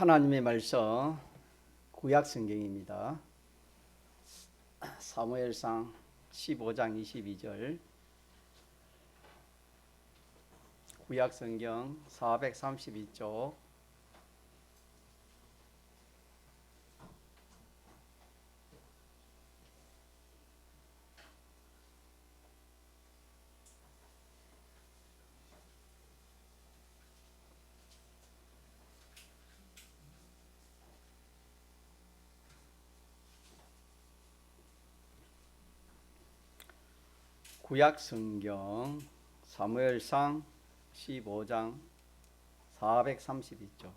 하나님의 말씀 구약 성경입니다. 사무엘상 15장 22절 구약 성경 432쪽 구약 성경 사무엘상 15장 432쪽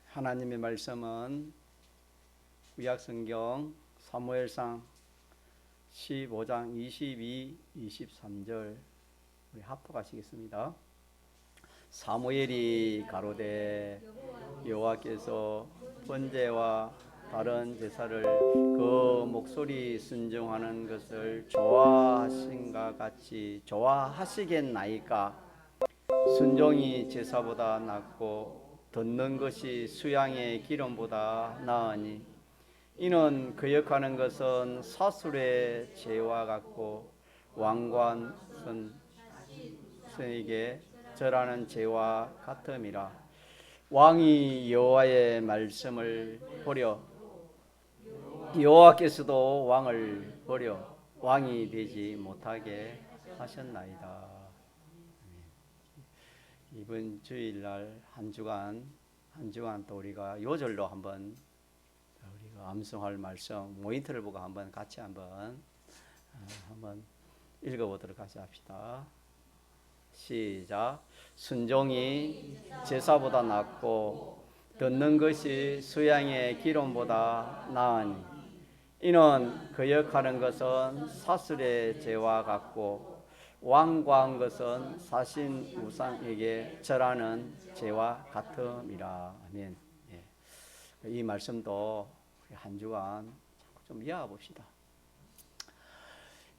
하나님의 말씀은 구약 성경 사무엘상 15장 22, 23절 우리 합독하시겠습니다. 사무엘이 가로되 여호와께서 번제와 다른 제사를 그 목소리 순종하는 것을 좋아하신가 같이 좋아하시겠나이까. 순종이 제사보다 낫고 듣는 것이 수양의 기름보다 나으니 이는 거역하는 것은 사술의 죄와 같고 왕관은 에게 절하는 죄와 같음이라. 왕이 여호와의 말씀을 버려 여호와께서도 왕을 버려 왕이 되지 못하게 하셨나이다. 이번 주일날 한 주간 또 우리가 요절로 한번 우리가 암송할 말씀 모니터를 보고 같이 한번 읽어보도록 합시다. 시작. 순종이 제사보다 낫고 듣는 것이 수양의 기름보다 나으니 이는 거역하는 것은 사술의 죄와 같고 완고한 것은 사신 우상에게 절하는 죄와 같음이라. 아멘. 이 말씀도 한 주간 좀 이어봅시다.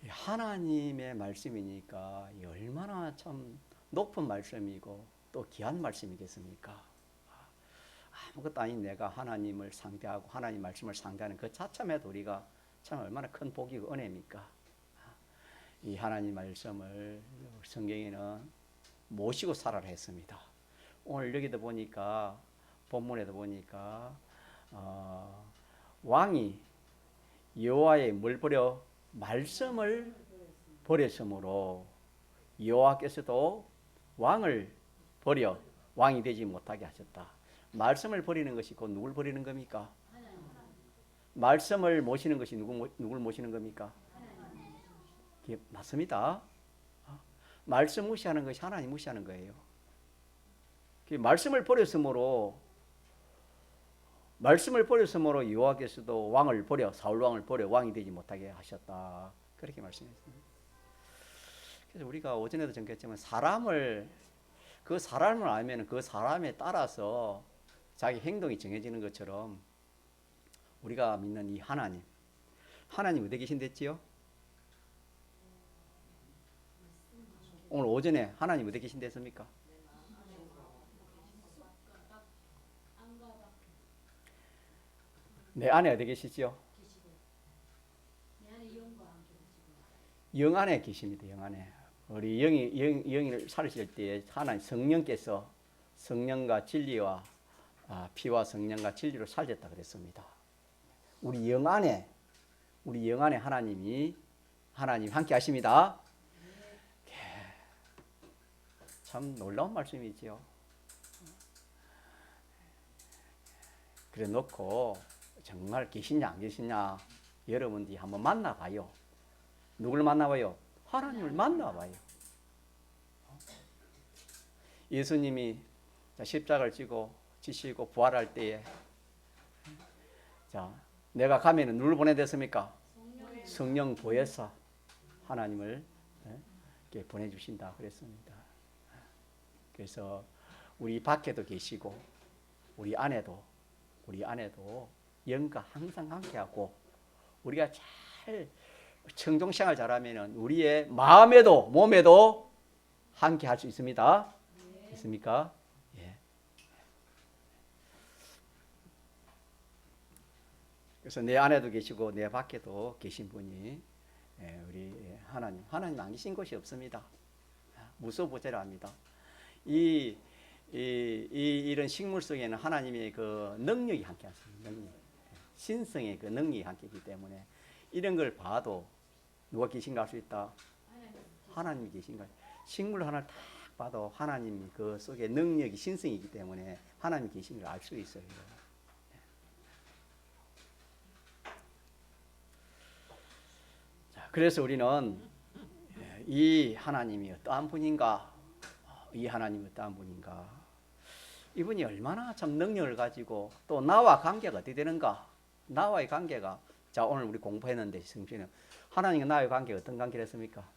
하나님의 말씀이니까 얼마나 참 높은 말씀이고 또 귀한 말씀이겠습니까? 아무것도 아닌 내가 하나님을 상대하고 하나님 말씀을 상대하는 그 자체에도 우리가 참 얼마나 큰 복이고 은혜입니까? 이 하나님 말씀을 성경에는 모시고 살아라 했습니다. 오늘 여기도 보니까 본문에도 보니까 왕이 여호와의 뭘 버려? 말씀을 버렸으므로 여호와께서도 왕을 버려 왕이 되지 못하게 하셨다. 말씀을 버리는 것이 곧 누굴 버리는 겁니까? 말씀을 모시는 것이 누굴 모시는 겁니까? 맞습니다. 말씀 무시하는 것이 하나님 무시하는 거예요. 말씀을 버렸으므로 여호와께서도 왕을 버려 사울 왕을 버려 왕이 되지 못하게 하셨다. 그렇게 말씀했습니다. 그래서 우리가 오전에도 전했지만 그 사람을 알면 그 사람에 따라서 자기 행동이 정해지는 것처럼 우리가 믿는 이 하나님 어디 계신댔지요? 오늘 오전에 하나님 어디 계신댔습니까? 내 안에 어디 계시지요? 영 안에 계십니다. 영 안에. 우리 영이 살으실 때 하나님 성령께서 성령과 진리와 피와 성령과 진리로 살렸다 그랬습니다. 우리 영 안에 하나님 함께 하십니다. 참 놀라운 말씀이지요. 그래 놓고 정말 계시냐 안 계시냐 여러분들이 한번 만나봐요. 누굴 만나봐요? 하나님을 만나봐요. 예수님이 십자가를 지시고 부활할 때에 내가 가면은 누굴 보내댔습니까? 성령 보혜사 하나님을 보내주신다 그랬습니다. 그래서 우리 밖에도 계시고 우리 안에도 영과 항상 함께하고 우리가 잘 청종생활 잘하면은 우리의 마음에도 몸에도 함께할 수 있습니다. 있습니까? 예. 그래서 내 안에도 계시고 내 밖에도 계신 분이 우리 하나님 안 계신 곳이 없습니다. 무소부재랍니다. 이런 식물 속에는 하나님의 그 능력이 함께 하십니다. 능력. 신성의 그 능력이 함께 있기 때문에 이런 걸 봐도 누가 계신가 할 수 있다. 하나님이 계신가. 식물 하나를 딱 봐도 하나님 그 속에 능력이 신성이 있기 때문에 하나님이 계신 걸 알 수 있어요. 자, 그래서 우리는 이 하나님이 어떠한 분인가, 이 하나님이 어떠한 분인가, 이분이 얼마나 참 능력을 가지고 또 나와 관계가 어떻게 되는가, 나와의 관계가, 자 오늘 우리 공부했는데 성신은 하나님과 나와의 관계가 어떤 관계를 했습니까?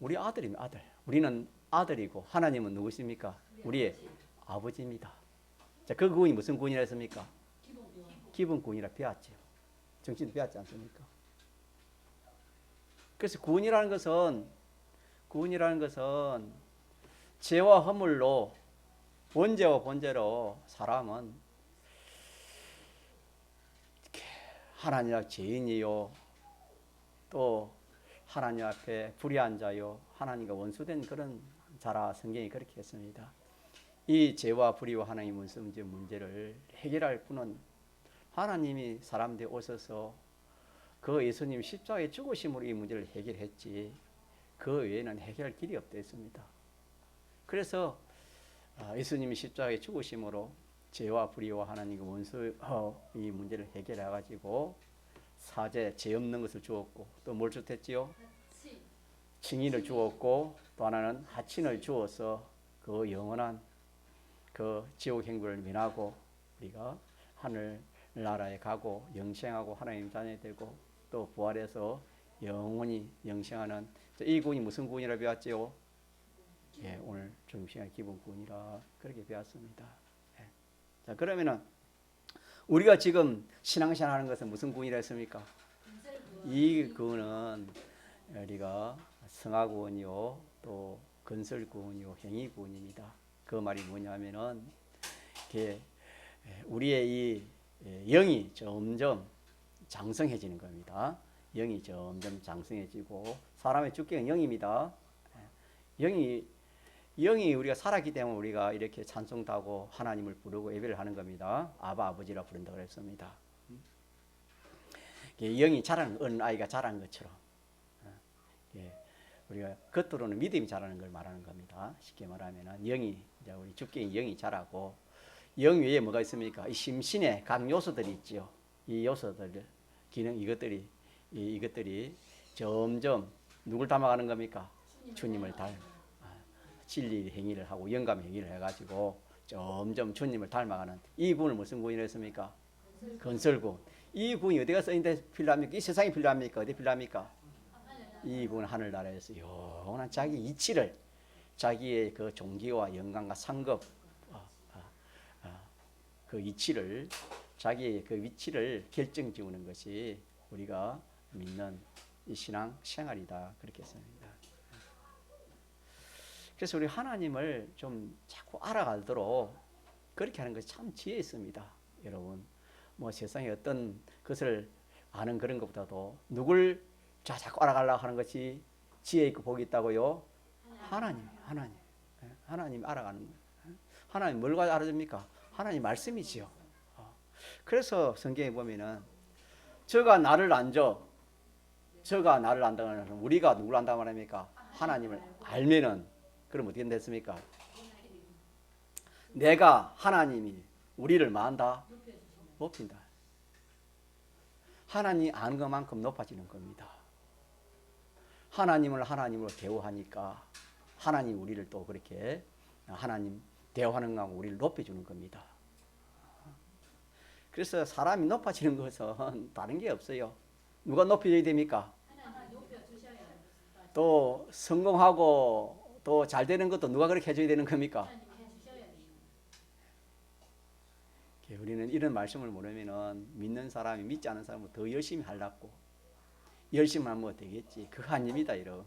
우리 아들입니다. 아들. 우리는 아들이고 하나님은 누구십니까? 우리의 아버지입니다. 자, 그 구원이 무슨 구원이라 했습니까? 기본 구원이라 배웠죠. 정신도 배웠지 않습니까? 그래서 구원이라는 것은 죄와 허물로 원죄와 본죄로 사람은 하나님 앞에 죄인이요, 또 하나님 앞에 불의한 자요, 하나님과 원수된 그런 자라 성경이 그렇게 했습니다. 이 죄와 불의와 하나님 문제를 해결할 분은 하나님이 사람들이 오셔서 그 예수님 십자가에 죽으심으로 이 문제를 해결했지 그 외에는 해결할 길이 없다 했습니다. 그래서 예수님이 십자가에 죽으심으로 죄와 불의와 하나님과 원수 이 문제를 해결해 가지고 사죄, 죄 없는 것을 주었고 또 뭘 주었지요? 증인을 주었고 또 하나는 하친을 주어서 그 영원한 그 지옥 행불을 면하고 우리가 하늘 나라에 가고 영생하고 하나님 자녀이 되고 또 부활해서 영원히 영생하는 이 구원이 무슨 구원이라 배웠지요? 예, 오늘 중심의 기본 구원이라 그렇게 배웠습니다. 예. 자, 그러면은 우리가 지금 신앙생활 하는 것은 무슨 구원이라 했습니까? 이 구원은 우리가 성화구원이요, 또 건설구원이요, 행위구원입니다. 그 말이 뭐냐면은 우리의 이 영이 점점 장성해지는 겁니다. 영이 점점 장성해지고 사람의 주격은 영입니다. 영이 우리가 살았기 때문에 우리가 이렇게 찬송도 하고 하나님을 부르고 예배를 하는 겁니다. 아바 아버지라 부른다고 했습니다. 영이 자라는 어린 아이가 자라는 것처럼 우리가 겉으로는 믿음이 자라는 걸 말하는 겁니다. 쉽게 말하면 영이 이제 우리 주격인 영이 자라고 영 위에 뭐가 있습니까? 이 심신의 각 요소들이 있죠. 이 요소들 기능 이것들이 점점 누굴 닮아가는 겁니까? 주님을 닮아 진리 행위를 하고 영감 행위를 해가지고 점점 주님을 닮아가는 이 구원을 무슨 구원이라 했습니까? 건설구원. 이 구원이 어디가 쓰인데 필요합니까? 이 세상에 필요합니까? 어디 필요합니까? 이 구원 하늘나라에서 영원한 자기 이치를 자기의 그 존귀와 영광과 상급 그 이치를 자기의 그 위치를 결정지우는 것이 우리가 믿는 이 신앙 생활이다 그렇게 했습니다. 그래서 우리 하나님을 좀 자꾸 알아가도록 그렇게 하는 것이 참 지혜 있습니다. 여러분 뭐 세상에 어떤 것을 아는 그런 것보다도 누굴 자꾸 알아가려고 하는 것이 지혜 있고 복이 있다고요? 하나님 알아가는 거예요. 하나님 뭘 가지고 알아줍니까? 하나님 말씀이지요. 그래서 성경에 보면은 저가 나를 안다고 하는 우리가 누구를 안다고 말합니까? 하나님을 알면은 그럼 어떻게 됐습니까? 내가 하나님이 우리를 뭐한다? 높인다. 하나님 아는 것만큼 높아지는 겁니다. 하나님을 하나님으로 대우하니까 하나님 우리를 또 그렇게 하나님 대우하는 거하고 우리를 높여주는 겁니다. 그래서 사람이 높아지는 것은 다른 게 없어요. 누가 높여줘야 됩니까? 또 성공하고 또 잘 되는 것도 누가 그렇게 해줘야 되는 겁니까? 우리는 이런 말씀을 모르면은 믿는 사람이 믿지 않은 사람은 더 열심히 하려고 열심히 하면 뭐 되겠지. 그거 아닙니다. 이런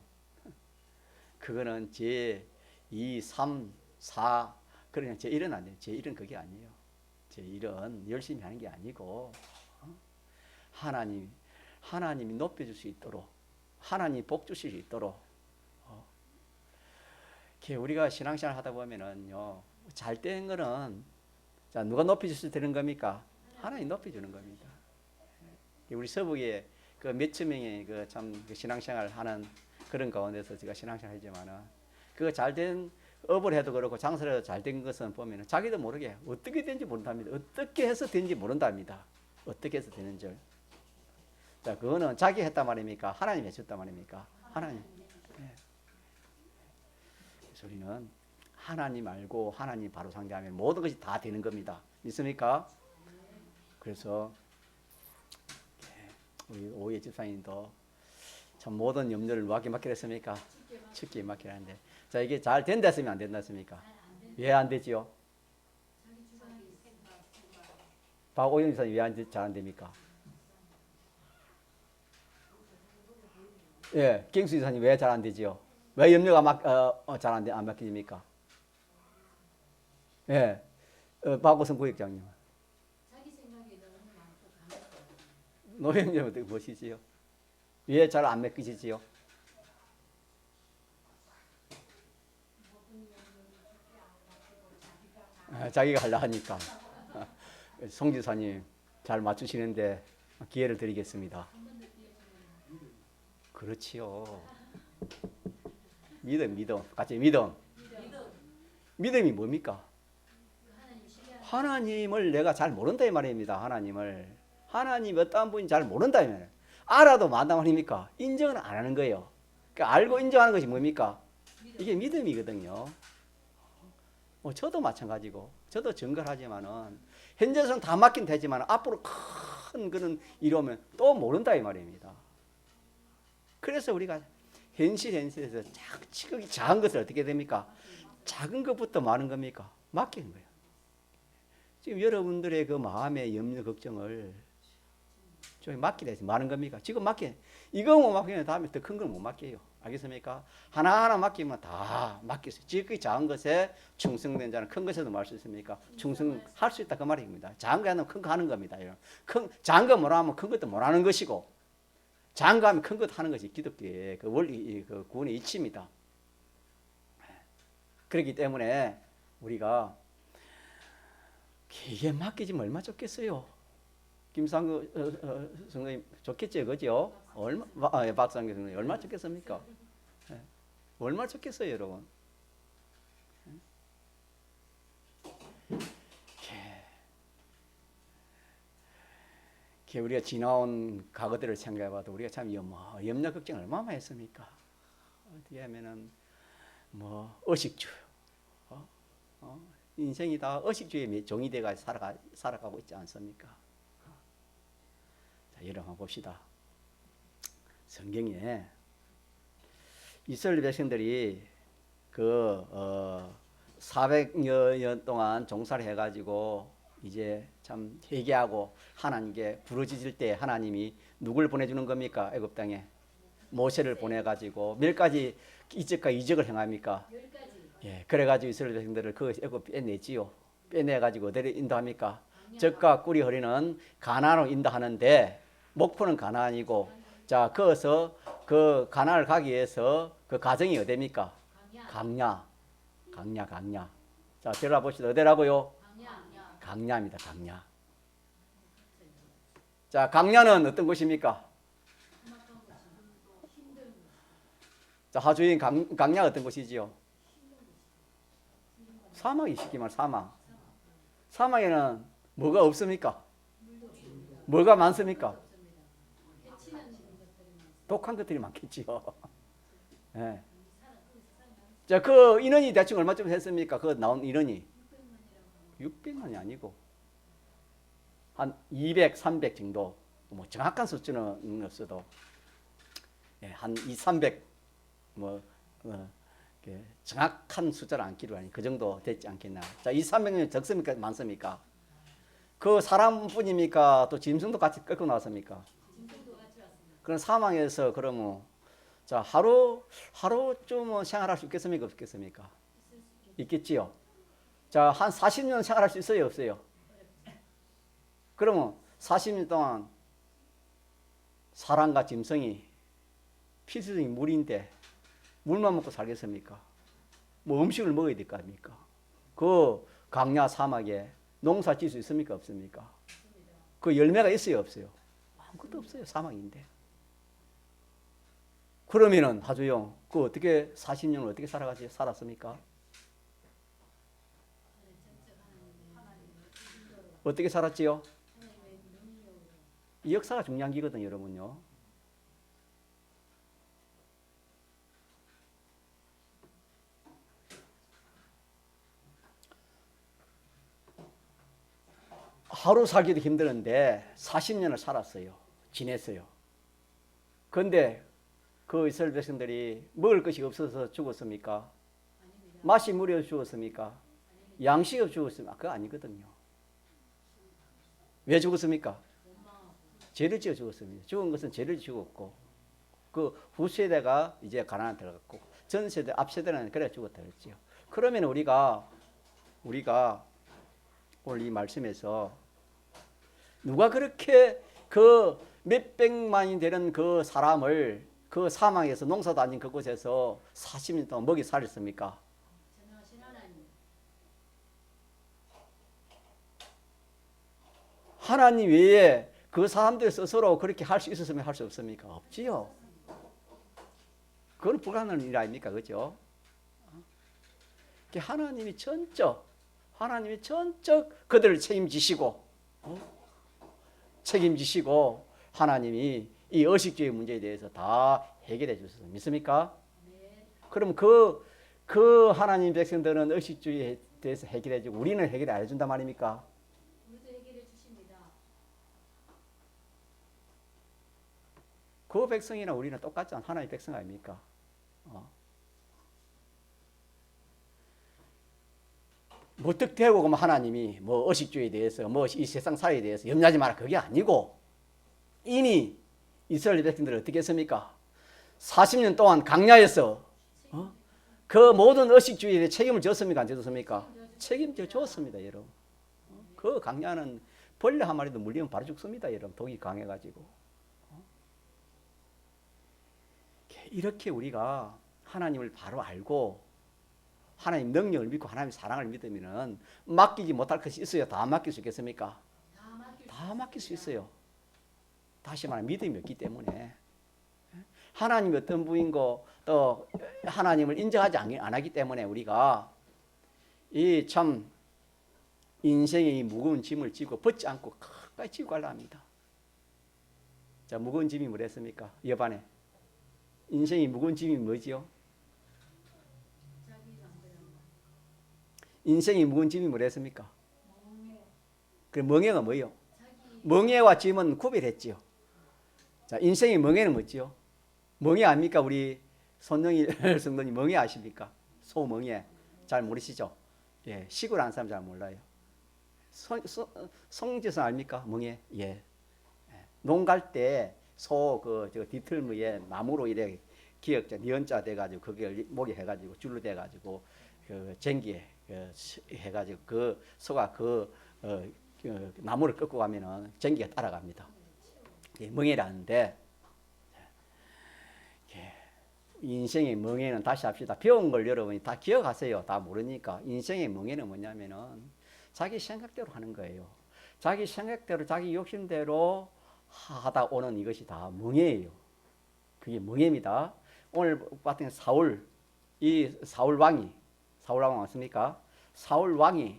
그거는 제 2, 3, 4 그러냐 제 1은 안 돼요. 제 1은 그게 아니에요. 제 1은 열심히 하는 게 아니고 하나님이 높여줄 수 있도록 하나님 복 주실 수 있도록 우리가 신앙생활 하다 보면은요 잘 된 거는 자 누가 높여줘서 되는 겁니까? 하나님 높여주는 겁니다. 우리 서북에 그 몇천 명의 참 신앙생활 하는 그런 가운데서 제가 신앙생활 하지만은 그 잘된 업을 해도 그렇고 장사를 해도 잘된 것은 보면은 자기도 모르게 어떻게 된지 모른답니다. 어떻게 해서 되는지 모른답니다. 어떻게 해서 되는 줄. 자 그거는 자기 했단 말입니까? 하나님 해줬단 말입니까? 하나님. 네. 그래서 우리는 하나님 알고 하나님 바로 상대하면 모든 것이 다 되는 겁니다. 믿습니까? 그래서 우리 오해 집사님도 참 모든 염려를 누구에게 맡기라 했습니까? 주께 맡기라 하는데 자 이게 잘 된다 했으면 안 된다 했습니까? 왜 안 되지요? 박오영 집사님 왜 잘 안 됩니까? 예, 갱수 집사님 왜 잘 안 되지요? 왜 염려가 잘 안 맡깁니까? 예, 박오성 구역장님. 자기 생각이 너무 많고 강했어요. 노형님 어떻게 보시지요? 왜 잘 안 맡기시지요? 자기가 하려 하니까. 송 지사님 잘 맞추시는데 기회를 드리겠습니다. 그렇지요. 믿음. 같이 믿음. 믿음이 뭡니까? 하나님을 내가 잘 모른다 이 말입니다. 하나님 어떤 분인지 잘 모른다 이 말이에요. 알아도 만단 말입니까? 인정은 안 하는 거예요. 그러니까 알고 인정하는 것이 뭡니까? 이게 믿음이거든요. 저도 마찬가지고 저도 증거를 하지만은 현재로서는 다 맡긴 되지만 앞으로 큰 그런 일이 오면 또 모른다 이 말입니다. 그래서 우리가 현실에서 지극히 작은 것을 어떻게 됩니까? 작은 것부터 많은 겁니까? 맡기는 거예요. 지금 여러분들의 그 마음의 염려 걱정을 좀 맡기다 해서 많은 겁니까? 지금 이거 못 맡기면 다음에 더 큰 걸 못 맡겨요. 알겠습니까? 하나하나 맡기면 다 맡길 수 있어요. 지극히 작은 것에 충성된 자는 큰 것에도 말할 수 있습니까? 충성할 수 있다 그 말입니다. 작은 거 하면 큰 거 하는 겁니다. 작은 거 못하면 큰 것도 못하는 것이고 작은 거 하면 큰 것 하는 것이 기독교의 그 원리, 그 구원의 이치입니다. 그렇기 때문에 우리가 이게 맡기지면 얼마 좋겠어요. 김상구 선생님 좋겠죠, 그죠? 박상규 선생님 얼마 좋겠습니까? 얼마 좋겠어요, 여러분? 우리가 지나온 과거들을 생각해봐도 우리가 참 염려 걱정 얼마나 했습니까? 어떻게 하면은 의식주, 인생이 다 의식주의 종이 돼가 살아가고 있지 않습니까? 자, 여러분 봅시다. 성경에 이스라엘 백성들이 400여 년 동안 종살이 해가지고 이제 참 회개하고 하나님께 부르짖을 때 하나님이 누굴 보내주는 겁니까? 애굽 땅에 모세를 보내가지고 몇 가지 이적과 이적을 행합니까? 10가지. 예, 그래가지고 이스라엘 백성들을 그 애굽 빼내지요. 빼내가지고 어디를 인도합니까? 젖과 꿀이 흐르는 가나안으로 인도하는데 목표는 가나안이고 자 거기서 그 가나안을 가기 위해서 그 가정이 어디입니까? 강야. 자 들어봅시다. 어디라고요? 강야입니다. 강야. 자 강야는 어떤 곳입니까? 자 하주인 강야 어떤 곳이지요? 사막이 쉽게 말 사막에는 뭐가 없습니까? 뭐가 많습니까? 독한 것들이 많겠지요. 네. 자, 그 인원이 대충 얼마쯤 했습니까? 그 나온 인원이 600만이 아니고 한 200, 300 정도. 정확한 수치는 없어도 한 2, 300 정확한 숫자를 안 기로 하니 그 정도 됐지 않겠나. 자, 2, 300명 적습니까? 많습니까? 그 사람뿐입니까? 또 짐승도 같이 끌고 나왔습니까? 짐승도 같이 왔습니다. 그런 사망에서 그러면 자 하루쯤 생활할 수 있겠습니까? 없겠습니까? 있겠지요. 자, 한 40년 생활할 수 있어요? 없어요? 그러면 40년 동안 사람과 짐승이 필수적인 물인데 물만 먹고 살겠습니까? 뭐 음식을 먹어야 될 거 아닙니까? 그 강야 사막에 농사 지을 수 있습니까? 없습니까? 그 열매가 있어요? 없어요? 아무것도 없어요. 사막인데. 그러면은 하주영 그 어떻게 40년을 어떻게 살았습니까? 어떻게 살았지요? 이 역사가 중요한 기거든요, 여러분요. 하루 살기도 힘드는데 40년을 살았어요. 지냈어요. 그런데 그 이스라엘 백성들이 먹을 것이 없어서 죽었습니까? 마실 물이 없어 죽었습니까? 양식이 없어 죽었습니까? 그거 아니거든요. 왜 죽었습니까? 죄를 지어 죽었습니다. 죽은 것은 죄를 죽었고 그 후세대가 이제 가나안 들어갔고 전세대 앞세대는 그래 죽었다 그랬지요. 그러면 우리가 오늘 이 말씀에서 누가 그렇게 그 몇백만이 되는 그 사람을 그 사망에서 농사도 아닌 그곳에서 40년 동안 먹이 살렸습니까? 전능하신 하나님. 하나님 외에 그 사람들 스스로 그렇게 할 수 있었으면 할 수 없습니까? 없지요. 그건 불가능한 일 아닙니까? 그죠? 하나님이 전적 그들을 책임지시고 하나님이 이 의식주의 문제에 대해서 다 해결해 주셨습니다. 믿습니까? 네. 그럼 그 하나님 백성들은 의식주의에 대해서 해결해 주고 우리는 해결 안 해준단 말입니까? 우리도 해결해 주십니다. 그 백성이나 우리는 똑같지 않은 하나님의 백성 아닙니까? 무턱대고 그러면 하나님이 뭐 의식주의에 대해서 뭐 이 세상 사회에 대해서 염려하지 마라 그게 아니고 이미 이스라엘 백성들을 어떻게 했습니까? 40년 동안 강야에서 그 모든 의식주의에 대해 책임을 졌습니까? 안 졌습니까? 책임져 줬습니다, 여러분. 그 강야는 벌레 한 마리도 물리면 바로 죽습니다, 여러분. 독이 강해가지고. 이렇게 우리가 하나님을 바로 알고 하나님 능력을 믿고 하나님 사랑을 믿으면은 맡기지 못할 것이 있어요. 다 맡길 수 있겠습니까? 다 맡길 수 있어요. 다시 말하면 믿음이 없기 때문에 하나님이 어떤 분인고 또 하나님을 인정하지 안 하기 때문에 우리가 이 참 인생의 이 무거운 짐을 지고 벗지 않고 가까이 지고 가려 합니다. 자, 무거운 짐이 뭐랬습니까? 여반에 인생이 무거운 짐이 뭐지요? 인생이 무거운 짐이 뭐랬습니까? 그 멍해가 뭐예요? 멍해와 짐은 구별했지요. 자, 인생의 멍해는 뭐지요? 멍해 아닙니까? 우리 손영일 성도님 멍해 아십니까? 소멍해 잘 모르시죠? 예, 시골 안 사람 잘 몰라요. 송지선 아닙니까? 멍해. 예. 농 갈 때 소 그 뒤틀무에 나무로 이래 기역자 니은자 돼가지고 그게 목에 해가지고 줄로 돼가지고 그 쟁기에 해가지고 그 소가 그 나무를 꺾고 가면은 쟁기가 따라갑니다. 멍해라는데 인생의 멍해는 다시 합시다. 배운 걸 여러분이 다 기억하세요. 다 모르니까 인생의 멍해는 뭐냐면은 자기 생각대로 하는 거예요. 자기 생각대로 자기 욕심대로 하다 오는 이것이 다 멍해예요. 그게 멍해입니다. 오늘 같은 사울 왕이 왔습니까? 사울 왕이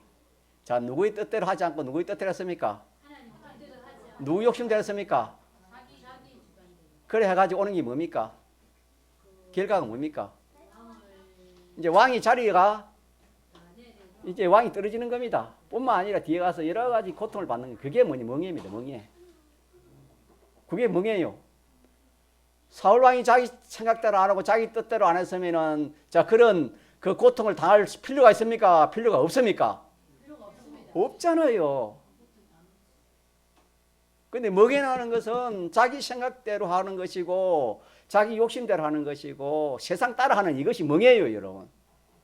자 누구의 뜻대로 하지 않고 누구의 뜻대로 했습니까? 누구 욕심대로 했습니까? 그래 해가지고 오는 게 뭡니까? 결과가 뭡니까? 이제 왕이 자리가 이제 왕이 떨어지는 겁니다. 뿐만 아니라 뒤에 가서 여러 가지 고통을 받는 게 그게 뭐니 멍해입니다. 멍해. 그게 멍해요. 사울 왕이 자기 생각대로 안 하고 자기 뜻대로 안 했으면은 자 그런 그 고통을 당할 필요가 있습니까? 필요가 없습니까? 없잖아요. 근데 멍해라는 것은 자기 생각대로 하는 것이고 자기 욕심대로 하는 것이고 세상 따라하는 이것이 멍해예요, 여러분.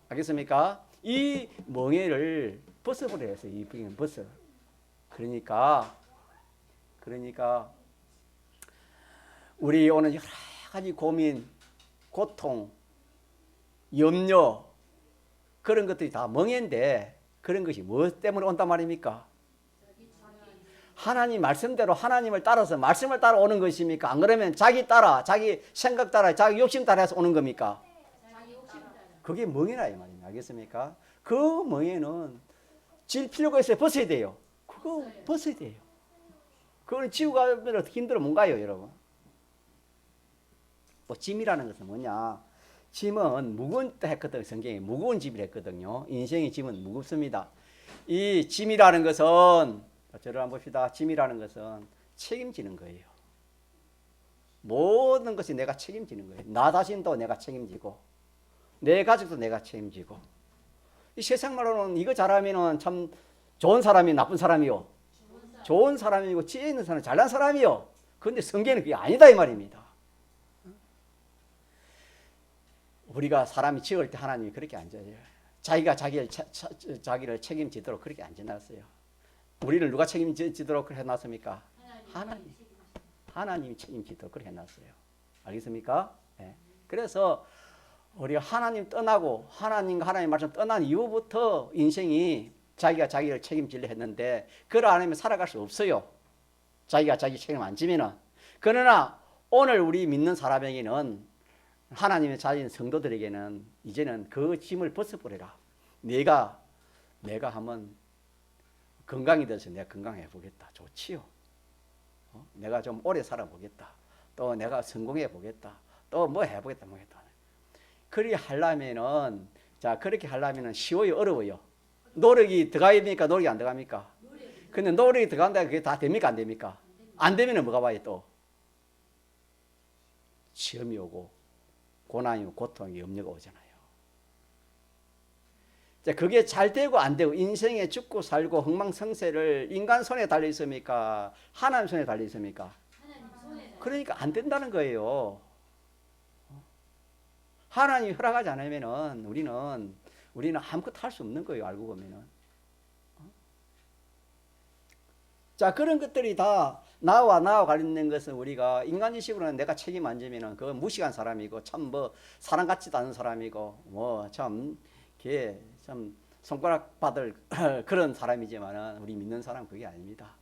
알겠습니까? 이 멍해를 벗어버려야 해서 이 병은 벗어. 그러니까 우리 오늘 여러 가지 고민, 고통, 염려 그런 것들이 다 멍해인데 그런 것이 무엇 때문에 온단 말입니까? 하나님 말씀대로 하나님을 따라서 말씀을 따라 오는 것입니까? 안 그러면 자기 따라, 자기 생각 따라, 자기 욕심 따라 해서 오는 겁니까? 그게 멍해라 이 말입니다. 알겠습니까? 그 멍해는 질 필요가 있어요. 벗어야 돼요. 그거 벗어야 돼요. 그걸 지우고 가면 어떻게 힘들어 뭔가요, 여러분? 또 짐이라는 것은 뭐냐? 짐은 무거웠다 했거든요. 성경에 무거운 짐을 했거든요. 인생의 짐은 무겁습니다. 이 짐이라는 것은 저를 한번 봅시다. 짐이라는 것은 책임지는 거예요. 모든 것이 내가 책임지는 거예요. 나 자신도 내가 책임지고 내 가족도 내가 책임지고 이 세상 말로는 이거 잘하면 참 좋은 사람이 나쁜 사람이요. 좋은 사람이고 지혜 있는 사람 잘난 사람이요. 그런데 성경은 그게 아니다 이 말입니다. 우리가 사람이 지을 때 하나님이 그렇게 안 지어요. 자기가 자기를 책임지도록 그렇게 안 지어놨어요. 우리를 누가 책임지도록 해놨습니까? 하나님이 책임지도록 그렇게 해놨어요. 알겠습니까? 네. 그래서 우리가 하나님 떠나고 하나님과 하나님 말씀 떠난 이후부터 인생이 자기가 자기를 책임지려 했는데 그걸 안 하면 살아갈 수 없어요. 자기가 자기 책임 안 지면은. 그러나 오늘 우리 믿는 사람에게는 하나님의 자녀인 성도들에게는 이제는 그 짐을 벗어버려라. 내가 한번 건강이 돼서 내가 건강해 보겠다. 좋지요. 내가 좀 오래 살아보겠다. 또 내가 성공해 보겠다. 또 뭐 해보겠다. 그렇게 하려면은 그렇게 하려면은 쉬워요, 어려워요. 노력이 들어갑니까? 노력이 안 들어갑니까? 근데 노력이 들어간다 그게 다 됩니까? 안 됩니까? 안 되면은 뭐가 와요 또? 시험이 오고 고난이 오고 고통이 염려가 오잖아요. 그게 잘 되고 안 되고 인생에 죽고 살고 흥망성쇠를 인간 손에 달려 있습니까? 하나님 손에 달려 있습니까? 그러니까 안 된다는 거예요. 하나님이 허락하지 않으면은 우리는 아무것도 할 수 없는 거예요. 알고 보면은. 그런 것들이 다 나와 관련된 것은 우리가 인간의식으로는 내가 책임 안 지면은 그건 무식한 사람이고 참 사람 같지도 않은 사람이고 참 손가락 받을 그런 사람이지만은 우리 믿는 사람은 그게 아닙니다.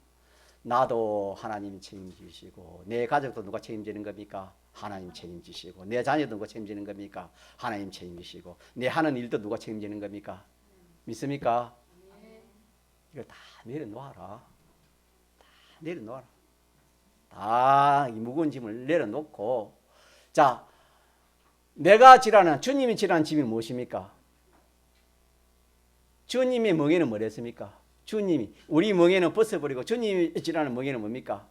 나도 하나님이 책임지시고 내 가족도 누가 책임지는 겁니까? 하나님 책임지시고 내 자녀도 누가 책임지는 겁니까? 하나님 책임지시고 내 하는 일도 누가 책임지는 겁니까? 믿습니까? 이거 다 내려놓아라. 내려놓아라. 다 이 무거운 짐을 내려놓고 내가 지라는 주님이 지라는 짐이 무엇입니까? 주님의 멍에는 뭐랬습니까? 주님이 우리 멍에는 벗어버리고 주님이 지라는 멍에는 뭡니까?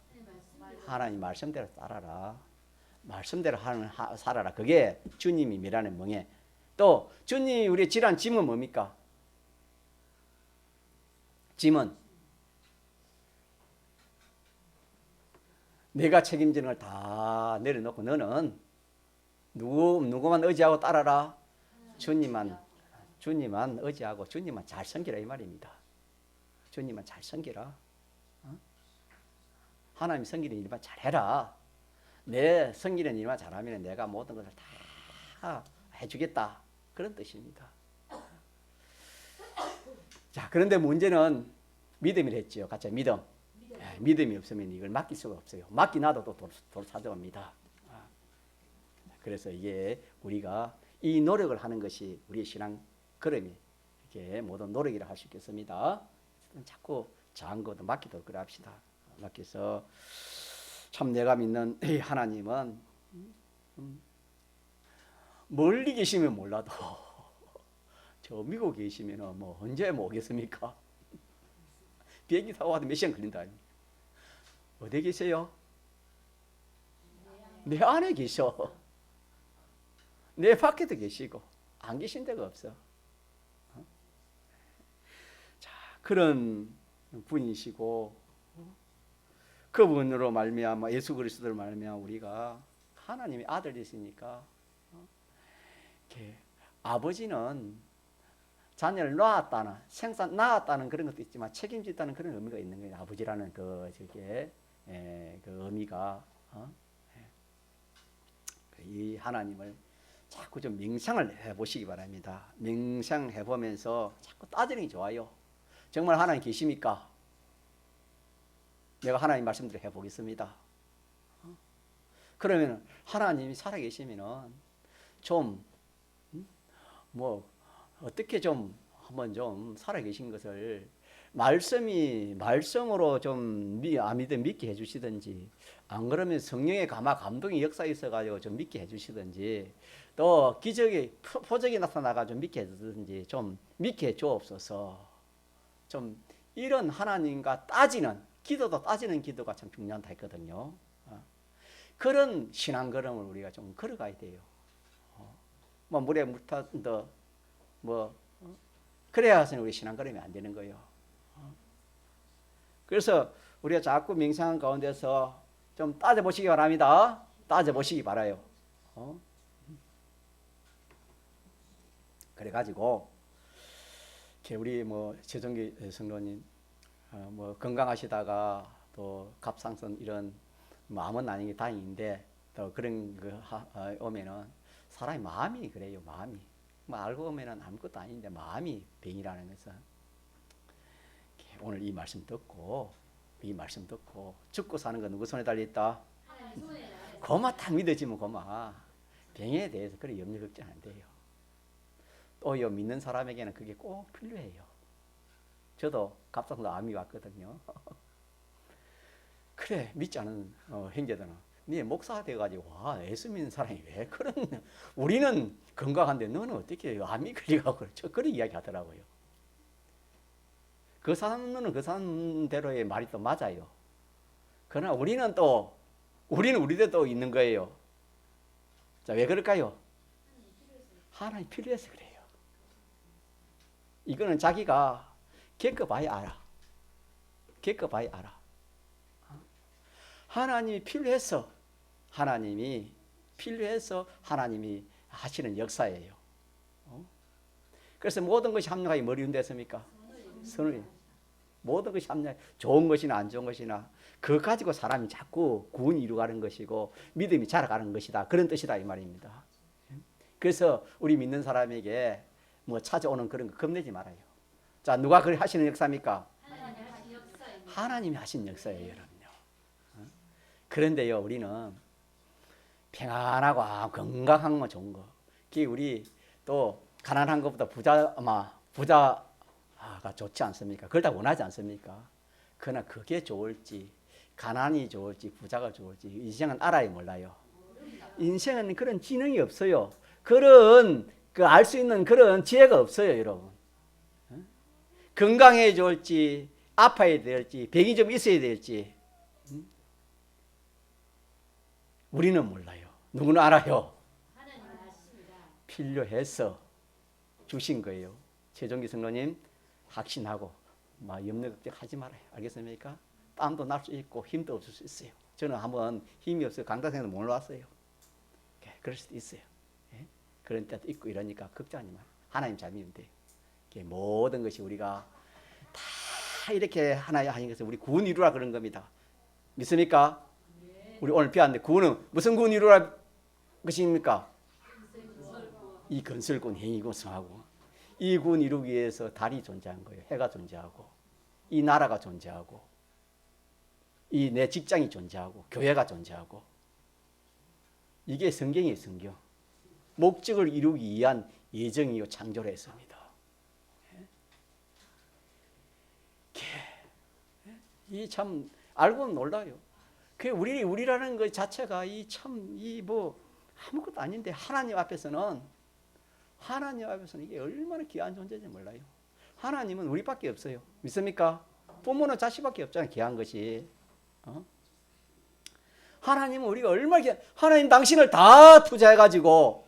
하나님 말씀대로 따라라. 말씀대로 살아라. 그게 주님이 미라는 멍에. 또 주님이 우리 지라는 짐은 뭡니까? 짐은 내가 책임지는 걸 다 내려놓고 너는 누구만 의지하고 따라라? 주님만 의지하고 주님만 잘 섬기라 이 말입니다. 주님만 잘 섬기라. 하나님 섬기는 일만 잘해라. 내 섬기는 일만 잘하면 내가 모든 것을 다 해주겠다. 그런 뜻입니다. 그런데 문제는 믿음이라 했죠. 같이 믿음. 믿음이 없으면 이걸 맡길 수가 없어요. 맡기놔도 또 돌 찾아옵니다. 그래서 이게 우리가 이 노력을 하는 것이 우리의 신앙 걸음이 이렇게 모든 노력이라 할 수 있겠습니다. 자꾸 작은 것도 맡기도록 그래 합시다. 맡겨서 참 내가 믿는 이 하나님은 멀리 계시면 몰라도 저 미국에 계시면 언제 오겠습니까? 비행기 타고 와도 몇 시간 걸린다. 어디 계세요? 내 안에 계셔. 내 밖에도 계시고 안 계신 데가 없어. 그런 분이시고 그분으로 말미암아 예수 그리스도를 말미암아 우리가 하나님의 아들이시니까 이렇게 아버지는 자녀를 낳았다는 생산 낳았다는 그런 것도 있지만 책임진다는 그런 의미가 있는 거예요. 아버지라는 그 저게 그 의미가 이 하나님을 자꾸 좀冥상을 해보시기 바랍니다.冥상해 보면서 자꾸 따지는 게 좋아요. 정말 하나님 계십니까? 내가 하나님 말씀대로 해보겠습니다. 그러면 하나님이 살아계시면은 좀 뭐 어떻게 좀 한번 좀 살아계신 것을 말씀으로 좀 믿게 해주시든지, 안 그러면 성령의 감동의 역사 있어가지고 좀 믿게 해주시든지, 또 기적의 표적이 나타나가지고 믿게 해주든지 좀 믿게 해주옵소서. 좀 이런 하나님과 따지는 기도도 따지는 기도가 참 중요하다 했거든요. 그런 신앙 걸음을 우리가 좀 걸어가야 돼요. 뭐 물에 물 타도 그래야 우리 신앙 걸음이 안 되는 거예요. 그래서 우리가 자꾸冥상 가운데서 좀 따져보시기 바랍니다. 따져보시기 바라요. 그래가지고 우리 최종기 성도님 건강하시다가 또 갑상선 이런 암은 아닌 게 다행인데 또 그런 거 오면은 사람이 마음이 그래요. 마음이 알고 보면은 아무것도 아닌데 마음이 병이라는 것은 오늘 이 말씀 듣고 죽고 사는 건 누구 손에 달려 있다? 고마 딱 믿어지면 고마 병에 대해서 그래 염려 걱정 안 돼요. 또요 믿는 사람에게는 그게 꼭 필요해요. 저도 갑상선 암이 왔거든요. 그래 믿지 않은 형제들은 네 목사 돼가지고 와 예수 믿는 사람이 왜 그런 우리는 건강한데 너는 어떻게 암이 걸려가고 그렇죠? 그런 이야기 하더라고요. 그 사람은 그 사람대로의 말이 또 맞아요. 그러나 우리는 우리대로 또 있는 거예요. 자, 왜 그럴까요? 하나님 필요해서 그래요. 이거는 자기가 겪어봐야 알아. 하나님이 필요해서 하나님이 하시는 역사예요. 그래서 모든 것이 합력하기 뭘 이룬댔습니까? 선을. 모든 것이 합력, 좋은 것이나 안 좋은 것이나 그거 가지고 사람이 자꾸 구원이 이루어가는 것이고 믿음이 자라가는 것이다. 그런 뜻이다 이 말입니다. 그래서 우리 믿는 사람에게 찾아오는 그런 거 겁내지 말아요. 자, 누가 그걸 하시는 역사입니까? 하나님이 하신 역사예요, 여러분요. 그런데요, 우리는 평안하고 건강한 거 좋은 거. 우리 또 가난한 것보다 부자가 좋지 않습니까? 그걸 다 원하지 않습니까? 그러나 그게 좋을지, 가난이 좋을지, 부자가 좋을지 인생은 알아야 몰라요. 인생은 그런 지능이 없어요. 그런 알 수 있는 그런 지혜가 없어요, 여러분. 건강해야 좋을지, 아파야 될지, 병이 좀 있어야 될지 우리는 몰라요. 누구는 알아요. 필요해서 주신 거예요. 최종기 성도님 확신하고 염려 걱정하지 말아요. 알겠습니까? 땀도 날 수 있고 힘도 없을 수 있어요. 저는 한번 힘이 없어요. 강다생도 못 왔어요. 그럴 수도 있어요. 그런 때도 있고 이러니까 걱정하지 마요. 하나님 잘 믿으면 돼요. 모든 것이 우리가 다 이렇게 하나의 하신 것을 우리 구원 이루라 그런 겁니다. 믿습니까? 우리 오늘 배웠는데 구원은 무슨 구원 이루라 것입니까? 이 건설군 행위고 성하고 이 구원 이루기 위해서 달이 존재한 거예요. 해가 존재하고 이 나라가 존재하고 이 내 직장이 존재하고 교회가 존재하고 이게 성경이에요. 성경. 목적을 이루기 위한 예정이요 창조를 했습니다. 이 참 알고는 놀라요. 그 우리라는 것 자체가 아무것도 아닌데 하나님 앞에서는 이게 얼마나 귀한 존재인지 몰라요. 하나님은 우리밖에 없어요. 믿습니까? 부모는 자식밖에 없잖아요. 귀한 것이. 하나님은 우리가 얼마나 하나님 당신을 다 투자해가지고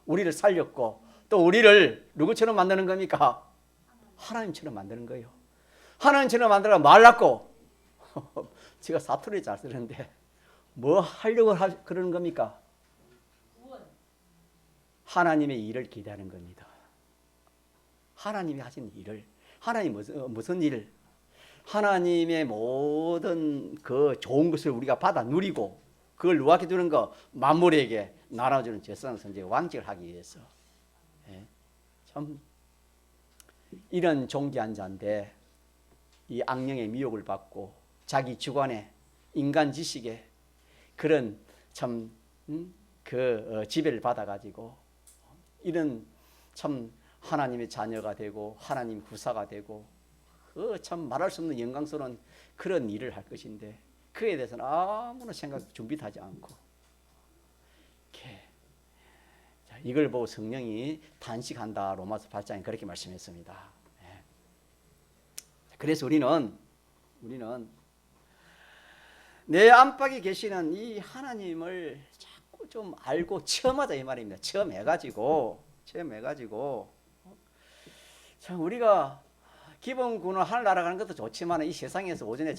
우리를 살렸고 또 우리를 누구처럼 만드는 겁니까? 하나님처럼 만드는 거예요. 하나님처럼 만들어 말랐고 제가 사투리 잘 쓰는데 뭐 하려고 그러는 겁니까? 구원. 하나님의 일을 기대하는 겁니다. 하나님이 하신 일을, 하나님 무슨 일? 하나님의 모든 그 좋은 것을 우리가 받아 누리고 그걸 누구에게 주는 거? 만물에게 나눠주는 제사장 선지 왕직을 하기 위해서. 예. 참 이런 존귀한 자인데 이 악령의 미혹을 받고 자기 주관에 인간 지식에 그런 참 지배를 받아가지고 이런 참 하나님의 자녀가 되고 하나님 구사가 되고 참 말할 수 없는 영광스러운 그런 일을 할 것인데 그에 대해서는 아무런 생각 준비도 하지 않고 이걸 보고 성령이 탄식한다. 로마서 8장에 그렇게 말씀했습니다. 그래서 우리는 내 안팎에 계시는 이 하나님을 자꾸 좀 알고 체험하자 이 말입니다. 체험해가지고 참 우리가 기본군을 하늘 날아가는 것도 좋지만 이 세상에서 오전에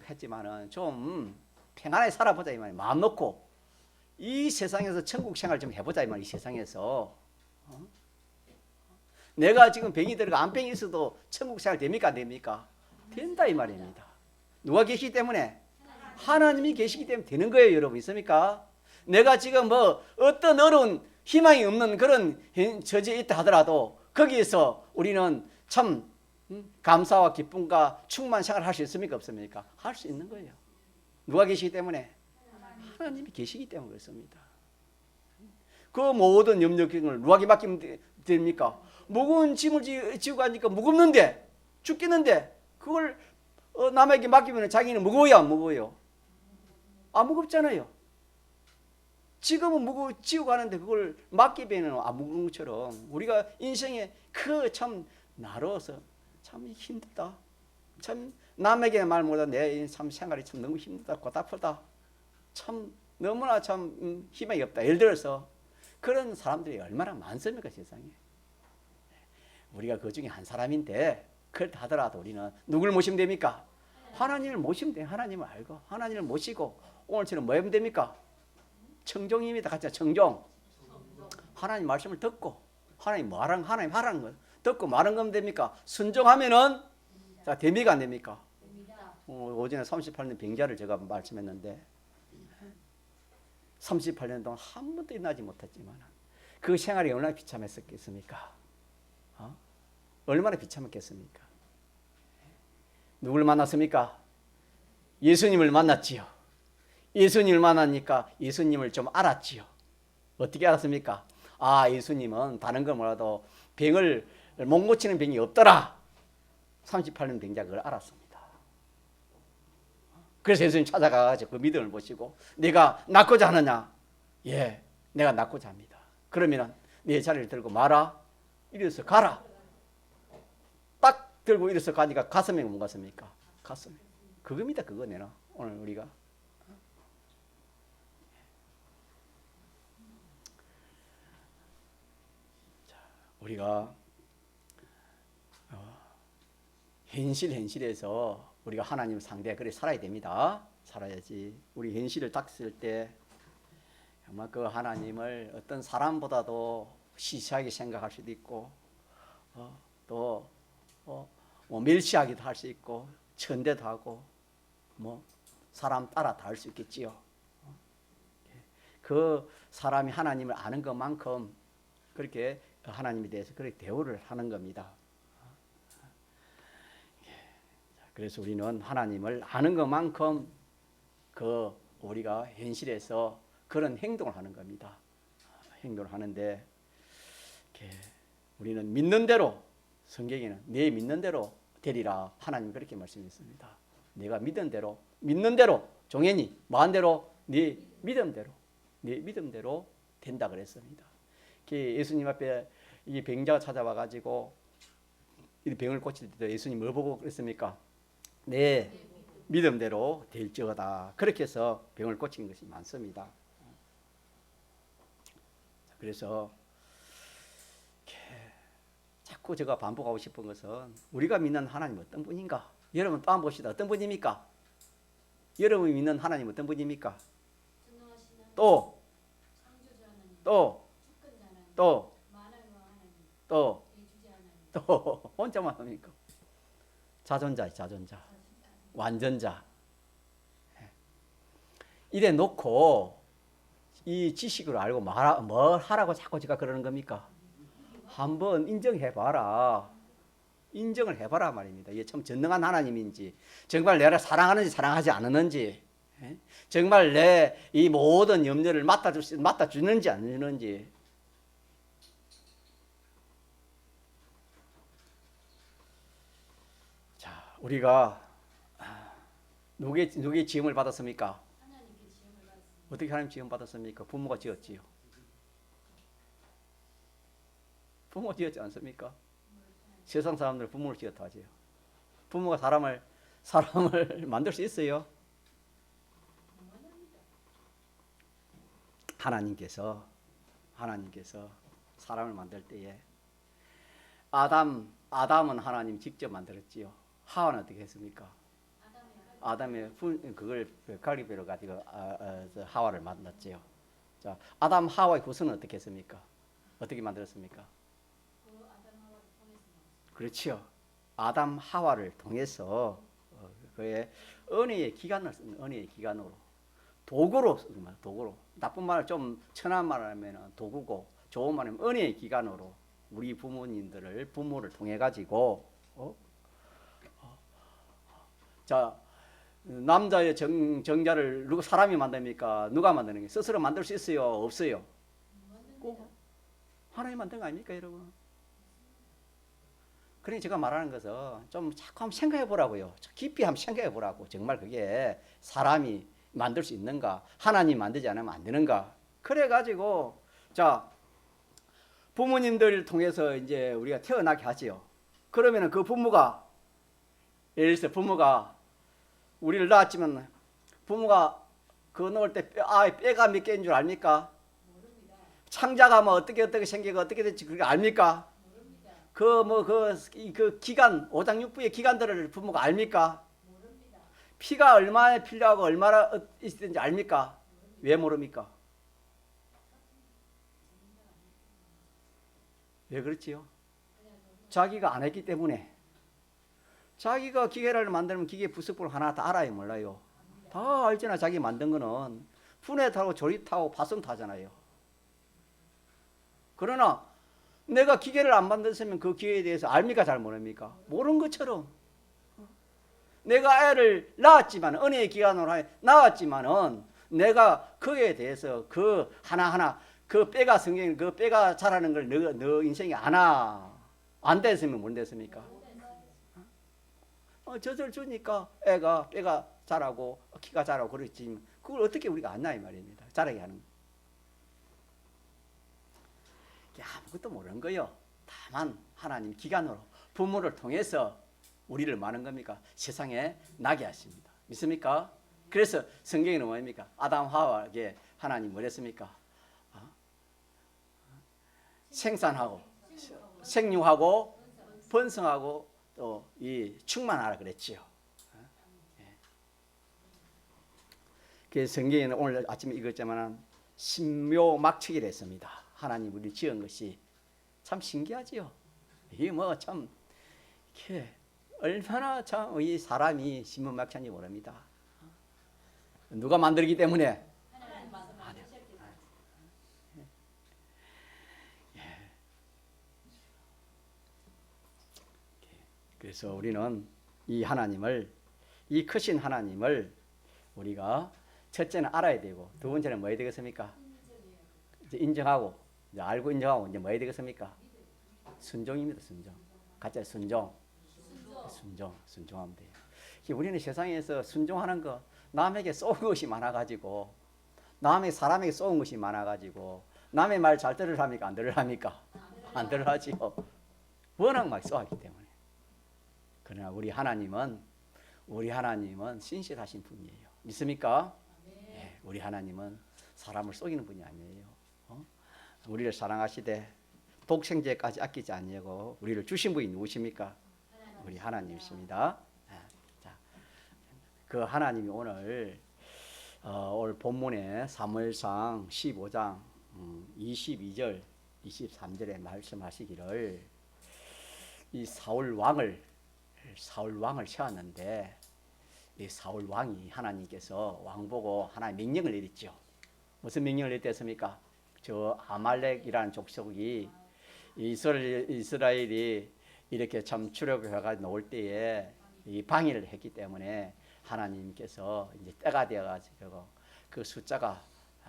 했지만은 좀 평안하게 살아보자 이 말이에요. 마음 놓고 이 세상에서 천국 생활 좀 해보자 이 말이에요. 이 세상에서 내가 지금 병이 들어가 안병이 있어도 천국 생활 됩니까? 안 됩니까? 된다 이 말입니다. 누가 계시기 때문에? 하나님이 계시기 때문에 되는 거예요, 여러분. 있습니까? 내가 지금 뭐 어떤 어려운 희망이 없는 그런 처지에 있다 하더라도 거기에서 우리는 참 감사와 기쁨과 충만 생활을 할 수 있습니까? 없습니까? 할 수 있는 거예요. 누가 계시기 때문에? 하나님이 계시기 때문에 그렇습니다. 그 모든 염려경을 누구에게 맡기면 됩니까? 무거운 짐을 지고 가니까 무겁는데 죽겠는데 그걸 남에게 맡기면 자기는 무거워요, 안 무거워요? 안 무겁잖아요. 지금은 지고 가는데 그걸 맡기면 안 무거운 것처럼 우리가 인생에 그 참 나로서 참 힘들다. 참 남에게 말 못하다 내 참 생활이 참 너무 힘들다, 고달프다. 참 너무나 참 희망이 없다. 예를 들어서 그런 사람들이 얼마나 많습니까 세상에. 우리가 그 중에 한 사람인데 그렇다 하더라도 우리는 누굴 모시면 됩니까? 하나님을 모시면 돼요. 하나님을 알고 하나님을 모시고 오늘처럼 뭐 하면 됩니까? 청종입니다. 같이 청종. 하나님 말씀을 듣고 하나님 하라는 걸 듣고 말한 거면 됩니까? 순종하면은 자 됩니까 안 됩니까? 오전에 38년 병자를 제가 말씀했는데 38년 동안 한 번도 일어나지 못했지만 그 생활이 얼마나 비참했었겠습니까? 얼마나 비참했겠습니까? 누굴 만났습니까? 예수님을 만났지요. 예수님을 만나니까 예수님을 좀 알았지요. 어떻게 알았습니까? 아, 예수님은 다른 걸 몰라도 병을 못 고치는 병이 없더라. 38년 병자가 그걸 알았습니다. 그래서 예수님 찾아가가지고 그 믿음을 보시고 내가 낫고자 하느냐? 예, 내가 낫고자 합니다. 그러면 네 자리를 들고 마라. 이래서 가라. 딱 들고 이래서 가니까 가슴에 못 갔습니까? 가슴에. 그겁니다. 그거 내가 오늘 우리가 우리가 현실에서 우리가 하나님을 상대해 그래 살아야 됩니다. 살아야지. 우리 현실을 닥칠 때 정말 그 하나님을 어떤 사람보다도 시시하게 생각할 수도 있고 또 멸시하기도 할 수 있고 천대도 하고 뭐 사람 따라 다 할 수 있겠지요. 그 사람이 하나님을 아는 것만큼 그렇게 하나님에 대해서 그렇게 대우를 하는 겁니다. 그래서 우리는 하나님을 아는 것만큼 그 우리가 현실에서 그런 행동을 하는 겁니다. 행동을 하는데 우리는 믿는 대로 성경에는 내 믿는 대로 되리라 하나님 그렇게 말씀했습니다. 내가 믿는 대로 종현이 마음대로 네 믿음대로 된다 그랬습니다. 예수님 앞에 이 병자가 찾아와 가지고 이 병을 고칠 때 예수님 뭘 보고 그랬습니까? 네 믿음대로 될지어다. 그렇게 해서 병을 고친 것이 많습니다. 그래서 자꾸 제가 반복하고 싶은 것은 우리가 믿는 하나님 어떤 분인가? 여러분 또 한번 봅시다. 어떤 분입니까? 여러분이 믿는 하나님 어떤 분입니까? 전능하신 하나님, 또 창조주 하나님, 또, 주권자 하나님, 또, 만왕의 왕 하나님, 또, 대주자 하나님, 또 혼자만 합니까? 자존자, 자존자, 완전자. 이래 놓고 이 지식을 알고 뭘 하라고 자꾸 제가 그러는 겁니까? 한번 인정해봐라. 인정을 해봐라 말입니다. 이게 참 전능한 하나님인지, 정말 내가 사랑하는지 사랑하지 않았는지, 정말 내 이 모든 염려를 맡아주는지 안 주는지. 자, 우리가 누구의 지음을 받았습니까? 하나님께 지음을 받았습니다. 어떻게 하나님 지음 받았습니까? 부모가 지었지요. 부모 지었지 않습니까? 세상 사람들 부모를 지었다 하지요. 부모가 사람을 만들 수 있어요? 하나님께서 사람을 만들 때에 아담은 하나님 직접 만들었지요. 하와는 어떻게 했습니까? 아담의 그걸 갈기뼈로 가지고 하와를 만났지요. 자, 아담 하와의 구성은 어떻게 했습니까? 어떻게 만들었습니까? 그렇죠. 아담 하와를 통해서 그의 은혜의 기간을 쓰는 은혜의 기간으로 도구로 나쁜 말을 좀 천한 말하면 도구고 좋은 말하면 은혜의 기간으로 우리 부모를 통해 가지고 자 남자의 정자를 누가 사람이 만듭니까? 누가 만드는 게 스스로 만들 수 있어요? 없어요? 꼭 하나님 만든 거 아닙니까, 여러분? 그러니 제가 말하는 것은 좀 자꾸 한번 생각해 보라고요. 깊이 한번 생각해 보라고. 정말 그게 사람이 만들 수 있는가? 하나님 만들지 않으면 안 되는가? 그래 가지고 자 부모님들을 통해서 이제 우리가 태어나게 하지요. 그러면은 그 부모가 예를 들어서 부모가 우리를 낳았지만 부모가 그 넣을 때 뼈가 몇 개인 줄 압니까? 모릅니다. 창자가 뭐 어떻게 생기고 어떻게 될지 그게 압니까? 모릅니다. 그 기간 오장육부의 기간들을 부모가 압니까? 모릅니다. 피가 얼마나 필요하고 얼마나 있는지 압니까? 왜 모릅니까? 왜 그렇지요? 자기가 안 했기 때문에. 자기가 기계를 만들면 기계 부속품을 하나 다 알아요, 몰라요? 다 알잖아. 자기 만든 거는 분해 타고 조립 타고 파손 타잖아요. 그러나 내가 기계를 안 만들었으면 그 기계에 대해서 압니까? 잘 모릅니까? 모르는 것처럼. 내가 애를 낳았지만 은혜의 기간으로 낳았지만은 내가 그에 대해서 그 하나하나 그 뼈가 성경 그 뼈가 자라는 걸 너 인생이 안 됐으면 못 됐습니까? 젖을 주니까 애가 뼈가 자라고 키가 자라고 그렇지 그걸 어떻게 우리가 안나 이 말입니다. 자라게 하는 게 아무것도 모르는 거요. 다만 하나님 기간으로 부모를 통해서 우리를 많은 겁니까? 세상에 나게 하십니다. 믿습니까? 그래서 성경에는 뭐입니까? 아담 하와에게 하나님 뭐랬습니까? 생산하고 생육하고 번성하고 또 이 충만하라 그랬지요. 그래서 성경에는 오늘 아침에 읽었지만 신묘막측이라 했습니다. 하나님 우리 지은 것이 참 신기하지요. 이게 뭐 참 이렇게 얼마나 참 이 사람이 신묘막측인지 모릅니다. 누가 만들기 때문에 하나님 만드셨기 그래서 우리는 이 하나님을 이 크신 하나님을 우리가 첫째는 알아야 되고 두 번째는 뭐 해야 되겠습니까? 이제 인정하고 이제 알고 인정하고 이제 뭐 해야 되겠습니까? 순종입니다. 순종. 같이 순종하면 돼요. 우리는 세상에서 순종하는 거 남에게 쏘은 것이 많아가지고 남의 사람에게 쏘은 것이 많아가지고 남의 말 잘 들으랍니까? 안 들으랍니까? 안 들으라지요. 워낙 막 쏘았기 때문에. 그러나 우리 하나님은 신실하신 분이에요. 믿습니까? 네, 우리 하나님은 사람을 속이는 분이 아니에요. 우리를 사랑하시되 독생제까지 아끼지 아니하고 우리를 주신 분이 누구십니까? 우리 하나님이십니다. 자, 그 하나님이 오늘 오늘 본문에 사무엘상 15장 22절 23절에 말씀하시기를 이 사울 왕을 세웠는데 이 사울 왕이 하나님께서 왕 보고 하나님 명령을 내렸죠. 무슨 명령을 내렸습니까? 저 아말렉이라는 족속이 이스라엘이 이렇게 참 출애굽해가지고 나올 때에 이 방해를 했기 때문에 하나님께서 이제 때가 되어가지고 그 숫자가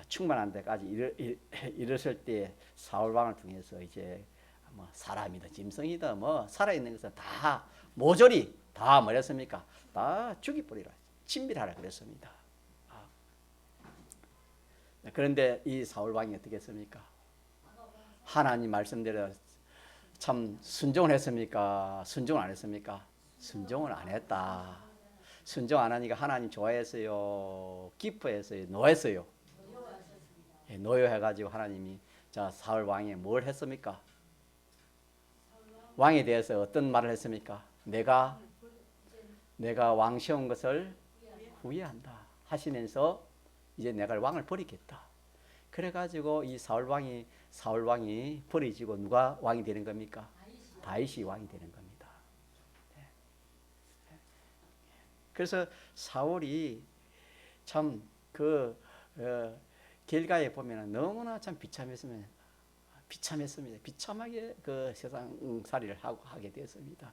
충만한 데까지 이르실 때 사울 왕을 통해서 이제 뭐 사람이든 짐승이든 뭐 살아있는 것은 다 모조리 다 뭐랬습니까? 다 죽이버리라, 침멸하라 그랬습니다. 그런데 이 사울 왕이 어떻게 했습니까? 하나님 말씀대로 참 순종을 했습니까? 순종을 안 했습니까? 순종을 안 했다. 순종 안 하니까 하나님 좋아했어요? 기뻐했어요? 노했어요? 예, 노여해가지고 하나님이 자 사울 왕이 뭘 했습니까? 왕에 대해서 어떤 말을 했습니까? 내가 왕 세운 것을 후회한다 하시면서 이제 내가 왕을 버리겠다. 그래가지고 이 사울 왕이 버려지고 누가 왕이 되는 겁니까? 다윗이 왕이 되는 겁니다. 그래서 사울이 참 길가에 보면 너무나 참 비참했습니다. 비참하게 그 세상살이를 하게 되었습니다.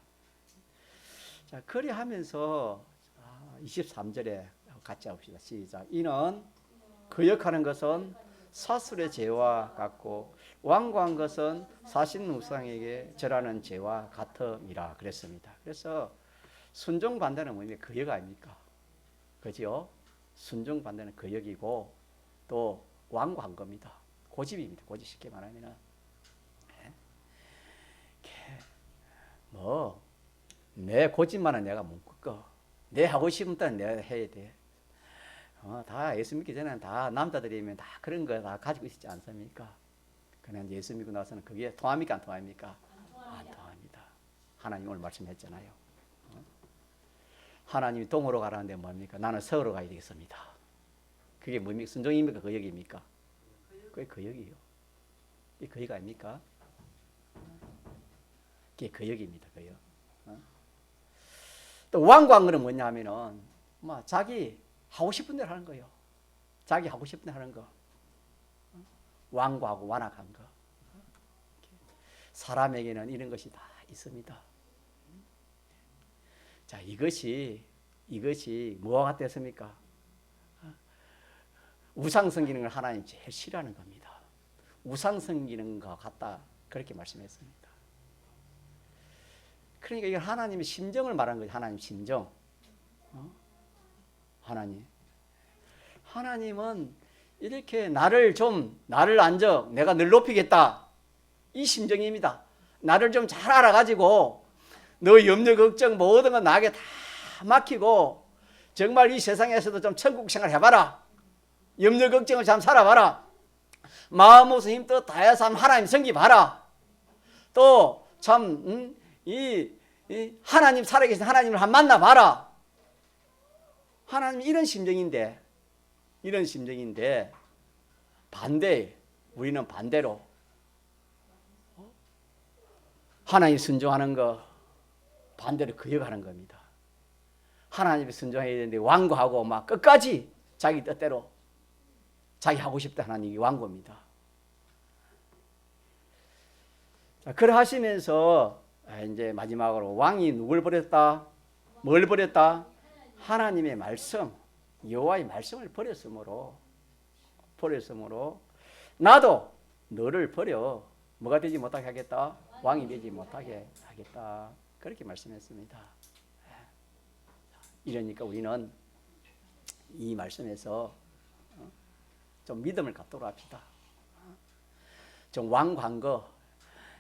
자, 그리하면서 23절에 같이 합시다. 시작. 이는 거역하는 것은 사술의 죄와 같고 완고한 것은 사신우상에게 절하는 죄와 같음이라 그랬습니다. 그래서 순종 반대는 뭐냐면 거역 아닙니까? 그죠? 순종 반대는 거역이고 또 완고한 겁니다. 고집입니다. 고집 쉽게 말하면은 뭐 내 고집만은 내가 못 꺾어. 내 하고 싶은 대로 내가 해야 돼. 다 예수 믿기 전에는 다 남자들이면 다 그런 거 다 가지고 있지 않습니까? 그런데 예수 믿고 나서는 그게 통합니까? 안 통합니까? 안 통합니다. 하나님 오늘 말씀했잖아요. 하나님이 동으로 가라는데 뭡니까? 나는 서으로 가야 되겠습니다. 그게 뭡니까? 순종입니까? 거역입니까? 그게 거역이에요. 이게 거역 아닙니까? 그게 거역입니다. 거역. 또 완고한 거는 뭐냐 하면은 뭐 자기 하고 싶은 대로 하는 거예요. 자기 하고 싶은 대로 하는 거. 완고하고 완악한 거. 사람에게는 이런 것이 다 있습니다. 자, 이것이 뭐와 같았습니까? 우상 섬기는 걸 하나님 제일 싫어하는 겁니다. 우상 섬기는 것 같다 그렇게 말씀했습니다. 그러니까 이건 하나님의 심정을 말한 거죠. 하나님 심정. 하나님은 이렇게 나를 안적 내가 늘 높이겠다 이 심정입니다. 나를 좀 잘 알아가지고 너 염려 걱정 모든 건 나에게 다 맡기고 정말 이 세상에서도 좀 천국 생활 해봐라. 염려 걱정을 참 살아봐라. 마음 먹어서 힘껏 다해서 하나님 섬기봐라. 또 참 이 하나님 살아계신 하나님을 한번 만나봐라. 하나님 이런 심정인데 우리는 반대로 하나님 순종하는 거 반대로 거역하는 겁니다. 하나님이 순종해야 되는데 완고하고 막 끝까지 자기 뜻대로 자기 하고 싶다 하나님이 완고입니다. 자, 그러하시면서 이제 마지막으로 왕이 누굴 버렸다? 뭘 버렸다? 하나님의 말씀, 여호와의 말씀을 버렸으므로 나도 너를 버려 뭐가 되지 못하게 하겠다? 왕이 되지 못하게 하겠다. 그렇게 말씀했습니다. 이러니까 우리는 이 말씀에서 좀 믿음을 갖도록 합시다. 좀 완고한 거,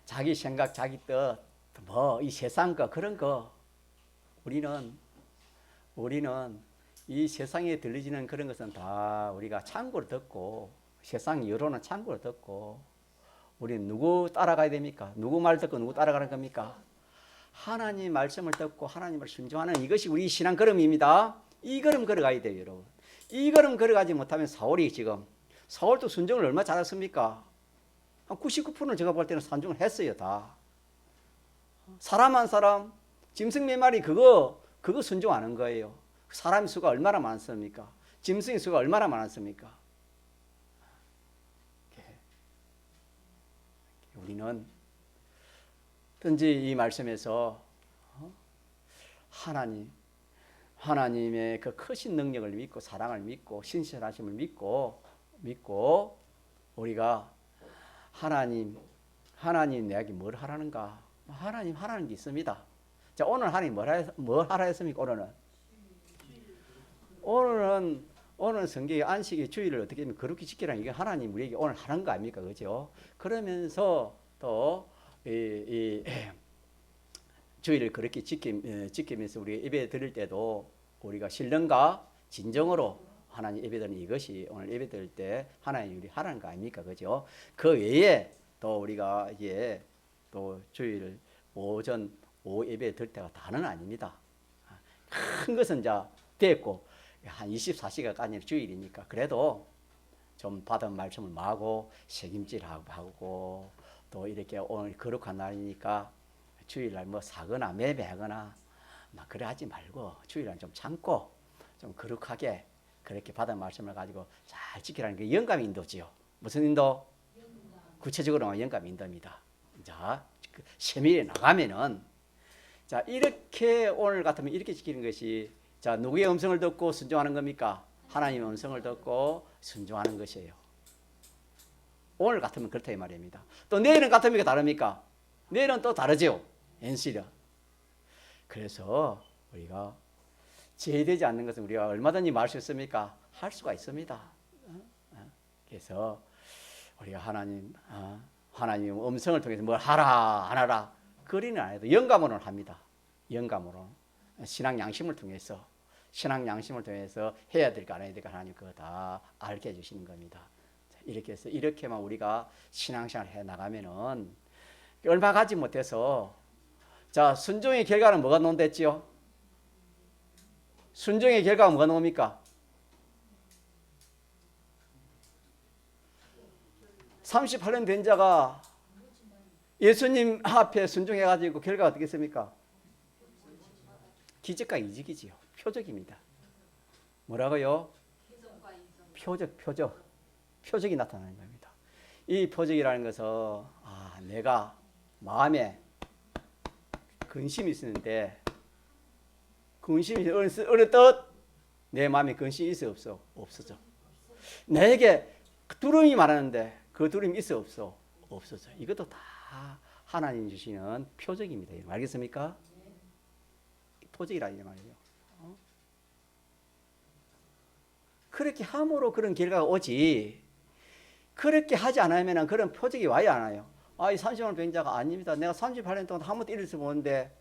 자기 생각, 자기 뜻, 뭐 이 세상 거 그런 거 우리는 이 세상에 들리지는 그런 것은 다 우리가 참고로 듣고 세상 여론은 참고로 듣고 우리는 누구 따라가야 됩니까? 누구 말 듣고 누구 따라가는 겁니까? 하나님 말씀을 듣고 하나님을 순종하는 이것이 우리 신앙 걸음입니다. 이 걸음 걸어가야 돼요, 여러분. 이 걸음 걸어가지 못하면 사월이 지금 사월도 순종을 얼마 잘했습니까? 한 99%는 제가 볼 때는 순종을 했어요, 다. 사람 한 사람, 짐승 몇 마리 그거 순종하는 거예요. 사람 수가 얼마나 많습니까? 짐승의 수가 얼마나 많았습니까? 우리는 든지 이 말씀에서 하나님의 그 크신 능력을 믿고 사랑을 믿고 신실하심을 믿고 우리가 하나님 내게 뭘 하라는가? 하나님 하라는 게 있습니다. 자, 오늘 하나님 뭘 하라 했습니까? 오늘은 성경의 안식의 주일을 어떻게 하면 거룩히 지키라는 이게 하나님 우리에게 오늘 하는 거 아닙니까? 그죠? 그러면서 또 주일을 그렇게 지키면서 우리 예배 드릴 때도 우리가 신령과 진정으로 하나님 예배 드리는 이것이 오늘 예배 드릴 때 하나님 우리 하라는 거 아닙니까? 그죠? 그 외에 또 우리가 이게 또 주일 오전 오후 예배 드릴 때가 다는 아닙니다. 큰 것은 이제 됐고 한 24시간까지 주일이니까 그래도 좀 받은 말씀을 마고 책임질하고 또 이렇게 오늘 거룩한 날이니까 주일날 뭐 사거나 매매하거나 막 그래 하지 말고 주일날 좀 참고 좀 거룩하게 그렇게 받은 말씀을 가지고 잘 지키라는 게 영감 인도지요. 무슨 인도? 구체적으로 영감 인도입니다. 자, 세밀히 나가면은 자 이렇게 오늘 같으면 이렇게 지키는 것이 자 누구의 음성을 듣고 순종하는 겁니까? 하나님의 음성을 듣고 순종하는 것이에요. 오늘 같으면 그렇다 이 말입니다. 또 내일은 같으면 다릅니까? 내일은 또 다르죠. 엔시려. 그래서 우리가 제외되지 않는 것은 우리가 얼마든지 말할 수 있습니까? 할 수가 있습니다. 그래서 우리가 하나님 음성을 통해서 뭘 하라 안 하라 그리는 안 해도 영감으로는 합니다. 영감으로 신앙 양심을 통해서 해야 될까 안 해야 될까 하나님 그거 다 알게 해주시는 겁니다. 이렇게 해서 이렇게만 우리가 신앙생활 해 나가면은 얼마 가지 못해서 자 순종의 결과는 뭐가 논댔지요? 순종의 결과가 뭐가 나옵니까? 38년 된 자가 예수님 앞에 순종해가지고 결과가 어떻게 했습니까? 기적과 이적이지요. 표적입니다. 뭐라고요? 표적이 나타나는 겁니다. 이 표적이라는 것은 내가 마음에 근심이 있었는데 근심이 어느 뜻? 내 마음에 근심이 있어 없어? 없어져. 내게 두려움이 많았는데 그 두려움이 있어 없어? 없어져. 이것도 다 하나님 주시는 표적입니다. 알겠습니까? 표적이라는 말이에요. 그렇게 함으로 그런 결과가 오지 그렇게 하지 않으면 그런 표적이 와야 안 와요. 이 30만 병자가 아닙니다. 내가 38년 동안 한 번도 이래서 보는데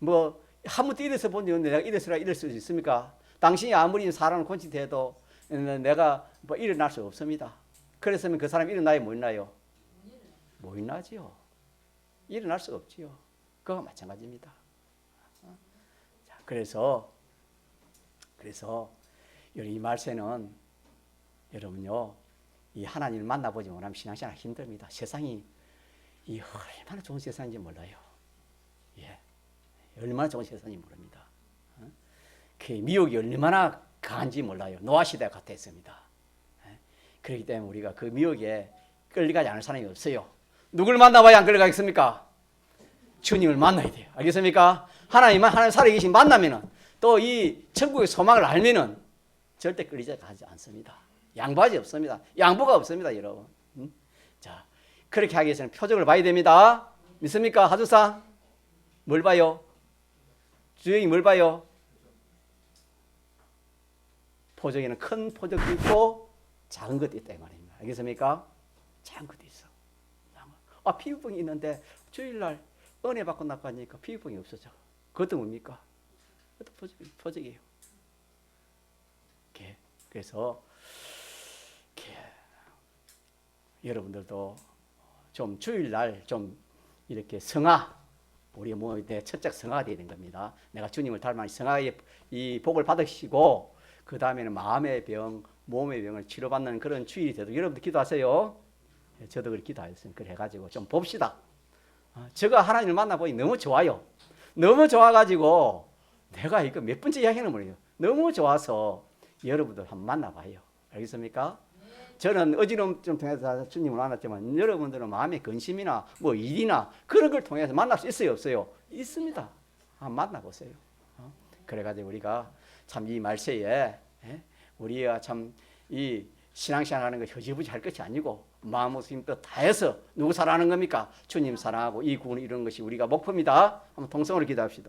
뭐 한 번도 이래서 본데 내가 이럴 수 있습니까? 당신이 아무리 사람을 곤치대도 내가 뭐 일어날 수 없습니다. 그랬으면 그 사람이 일어나요? 못 일어나요? 못 일어나지요. 일어날 수 없지요. 그거 마찬가지입니다. 자, 그래서 이 말세는 여러분요 이 하나님을 만나보지 못하면 신앙생활 힘듭니다. 세상이 이 얼마나 좋은 세상인지 몰라요. 예, 얼마나 좋은 세상인지 모릅니다. 그 미혹이 얼마나 강한지 몰라요. 노아 시대가 같았습니다. 그렇기 때문에 우리가 그 미혹에 끌려가지 않을 사람이 없어요. 누굴 만나봐야 안 끌려가겠습니까? 주님을 만나야 돼요. 알겠습니까? 하나님 살아계신 만나면은 또 이 천국의 소망을 알면은 절대 끌리지 않습니다. 양보하지 없습니다. 양보가 없습니다, 여러분. 자, 그렇게 하기 위해서는 표적을 봐야 됩니다. 믿습니까? 하주사 뭘 봐요? 주영이 뭘 봐요? 표적에는 큰 표적도 있고 작은 것도 있다 이 말입니다. 알겠습니까? 작은 것도 있어. 피부병이 있는데 주일날 은혜 받고 나가니까 피부병이 없어져. 그것도 뭡니까? 그것도 표적이에요. 그래서 여러분들도 좀 주일날 좀 이렇게 성화 우리 내 첫째 성화가 되는 겁니다. 내가 주님을 닮아 성화의 이 복을 받으시고 그 다음에는 마음의 병, 몸의 병을 치료받는 그런 주일이 되도록 여러분들 기도하세요. 저도 그렇게 기도하였습니다. 그래 가지고 좀 봅시다. 제가 하나님을 만나보니 너무 좋아요. 너무 좋아가지고 내가 이거 몇 번째 이야기하는 거예요. 너무 좋아서 여러분들 한번 만나봐요. 알겠습니까? 저는 어지러움 좀 통해서 주님을 만났지만 여러분들은 마음의 근심이나 뭐 일이나 그런 걸 통해서 만날 수 있어요, 없어요? 있습니다. 한번 만나보세요. 그래가지고 우리가 참 이 말세에 우리가 참 이 신앙생활 하는 거 흐지부지 할 것이 아니고 마음으로 힘껏 다해서 누구 사랑하는 겁니까? 주님 사랑하고 이 구원을 이루는 것이 우리가 목표입니다. 한번 통성으로 기도합시다.